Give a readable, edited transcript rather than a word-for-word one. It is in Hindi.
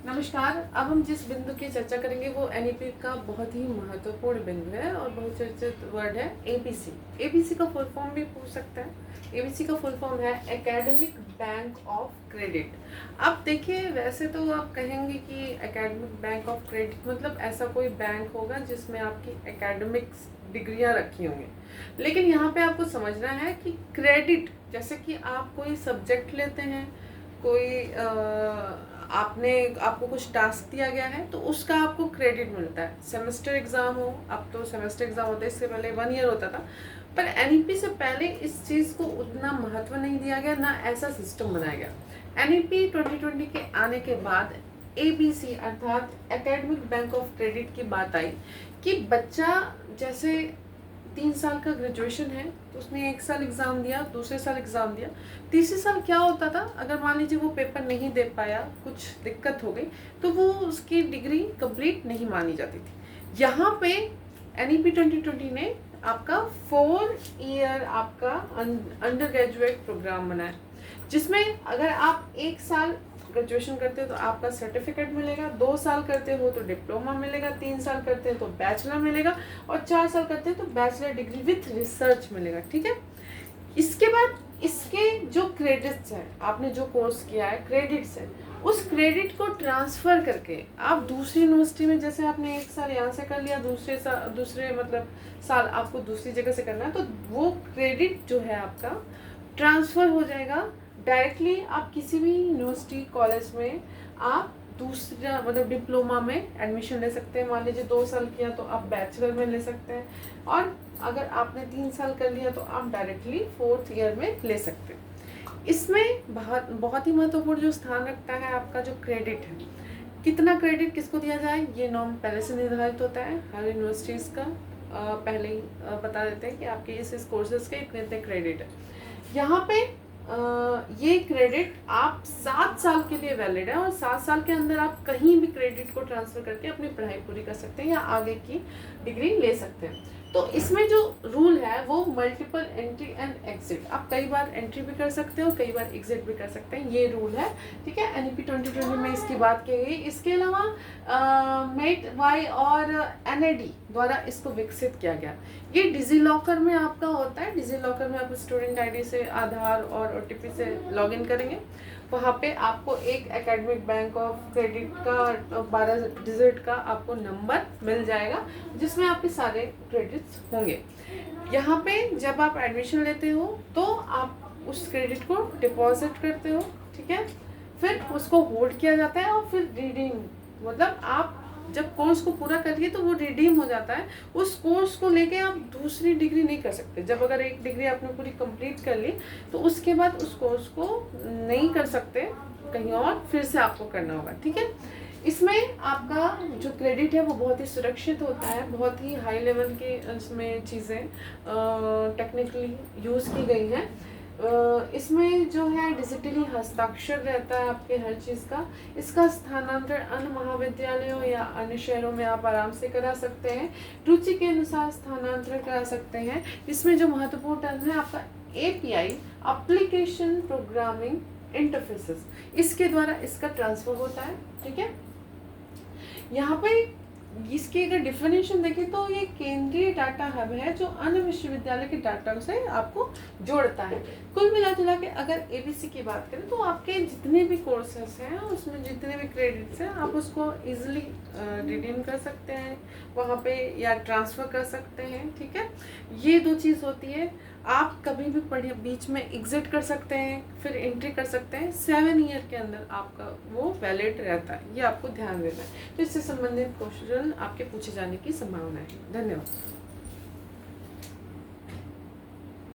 नमस्कार। अब हम जिस बिंदु की चर्चा करेंगे वो एनईपी का बहुत ही महत्वपूर्ण बिंदु है और बहुचर्चित वर्ड है एबीसी। एबीसी का फुल फॉर्म भी पूछ सकता है। एबीसी का फुल फॉर्म है एकेडमिक बैंक ऑफ क्रेडिट। अब देखिए, वैसे तो आप कहेंगे कि एकेडमिक बैंक ऑफ क्रेडिट मतलब ऐसा कोई बैंक होगा जिसमें आपकी एकेडमिक्स डिग्रियां रखी होंगी, लेकिन यहाँ पे आपको समझना है कि क्रेडिट, जैसे कि आप कोई सब्जेक्ट लेते हैं, कोई आपको कुछ टास्क दिया गया है तो उसका आपको क्रेडिट मिलता है। सेमेस्टर एग्जाम हो, अब तो सेमेस्टर एग्जाम होता है, इससे पहले 1 ईयर होता था, पर एनईपी से पहले इस चीज़ को उतना महत्व नहीं दिया गया, ना ऐसा सिस्टम बनाया गया। एनईपी 2020 के आने के बाद एबीसी अर्थात एकेडमिक बैंक ऑफ क्रेडिट की बात आई कि बच्चा जैसे 3 साल का ग्रेजुएशन है तो उसने 1 साल एग्ज़ाम दिया, दूसरे साल एग्ज़ाम दिया, तीसरे साल क्या होता था, अगर मान लीजिए वो पेपर नहीं दे पाया, कुछ दिक्कत हो गई, तो वो उसकी डिग्री कंप्लीट नहीं मानी जाती थी। यहाँ पे एनईपी 2020 ने आपका 4 ईयर आपका अंडर ग्रेजुएट प्रोग्राम बनाया, जिसमें अगर आप 1 साल ग्रेजुएशन करते हो तो आपका सर्टिफिकेट मिलेगा, 2 साल करते हो तो डिप्लोमा मिलेगा, 3 साल करते हो तो बैचलर मिलेगा और 4 साल करते हो तो बैचलर डिग्री विथ रिसर्च मिलेगा। ठीक है। इसके बाद इसके जो क्रेडिट्स हैं, आपने जो कोर्स किया है क्रेडिट्स है, उस क्रेडिट को ट्रांसफ़र करके आप दूसरी यूनिवर्सिटी में, जैसे आपने 1 साल यहाँ से कर लिया, दूसरे मतलब साल आपको दूसरी जगह से करना है, तो वो क्रेडिट जो है आपका ट्रांसफ़र हो जाएगा डायरेक्टली। आप किसी भी यूनिवर्सिटी कॉलेज में आप दूसरा मतलब डिप्लोमा में एडमिशन ले सकते हैं। मान लीजिए 2 साल किया तो आप बैचलर में ले सकते हैं, और अगर आपने 3 साल कर लिया तो आप डायरेक्टली 4th ईयर में ले सकते हैं। इसमें बहुत ही महत्वपूर्ण जो स्थान रखता है आपका जो क्रेडिट है, कितना क्रेडिट किसको दिया जाए, ये नॉर्म पहले से निर्धारित होता है हर यूनिवर्सिटीज़ का। पहले ही बता देते हैं कि आपके इस कोर्सेज के इतने इतने क्रेडिट है। यहाँ पे ये क्रेडिट आप 7 साल के लिए वैलिड है, और 7 साल के अंदर आप कहीं भी क्रेडिट को ट्रांसफ़र करके अपनी पढ़ाई पूरी कर सकते हैं या आगे की डिग्री ले सकते हैं। तो इसमें जो रूल है वो मल्टीपल एंट्री एंड एग्जिट, आप कई बार एंट्री भी कर सकते हो, कई बार एग्जिट भी कर सकते हैं, ये रूल है। ठीक है। एनईपी 2020 में इसकी बात की गई। इसके अलावा मेट वाई और एनआईडी द्वारा इसको विकसित किया गया। ये डिजी लॉकर में आपका होता है। डिजी लॉकर में आप स्टूडेंट आईडी से, आधार और ओटीपी से लॉगिन करेंगे, वहाँ पे आपको एक एकेडमिक बैंक ऑफ क्रेडिट का 12 डिजिट का आपको नंबर मिल जाएगा, जिसमें आपके सारे क्रेडिट्स होंगे। यहाँ पे जब आप एडमिशन लेते हो तो आप उस क्रेडिट को डिपॉजिट करते हो। ठीक है। फिर उसको होल्ड किया जाता है और फिर रिडीम, मतलब आप जब कोर्स को पूरा करिए तो वो रिडीम हो जाता है। उस कोर्स को लेके आप दूसरी डिग्री नहीं कर सकते। जब अगर एक डिग्री आपने पूरी कंप्लीट कर ली तो उसके बाद उस कोर्स को नहीं कर सकते, कहीं और फिर से आपको करना होगा। ठीक है। इसमें आपका जो क्रेडिट है वो बहुत ही सुरक्षित होता है, बहुत ही हाई लेवल के इसमें चीज़ें टेक्निकली यूज़ की गई हैं। इसमें जो है डिजिटली हस्ताक्षर रहता है आपके हर चीज़ का। इसका स्थानांतरण अन्य महाविद्यालयों या अन्य शहरों में आप आराम से करा सकते हैं, रुचि के अनुसार स्थानांतरण करा सकते हैं। इसमें जो महत्वपूर्ण टर्म है आपका एपीआई, एप्लीकेशन प्रोग्रामिंग इंटरफेसेस, इसके द्वारा इसका ट्रांसफर होता है। ठीक है। यहाँ पे इसकी अगर डिफिनेशन देखें तो ये केंद्रीय डाटा हब है जो अन्य विश्वविद्यालय के डाटा से आपको जोड़ता है। कुल मिला जुला के अगर एबीसी की बात करें तो आपके जितने भी कोर्सेस हैं उसमें जितने भी क्रेडिट्स हैं आप उसको इजीली रिडीम कर सकते हैं वहाँ पे, या ट्रांसफ़र कर सकते हैं। ठीक है। ये 2 चीज़ होती है। आप कभी भी पढ़िए, बीच में एग्जिट कर सकते हैं, फिर एंट्री कर सकते हैं। 7 ईयर के अंदर आपका वो वैलिड रहता है, ये आपको ध्यान देना है। तो इससे संबंधित क्वेश्चन आपके पूछे जाने की संभावना है। धन्यवाद।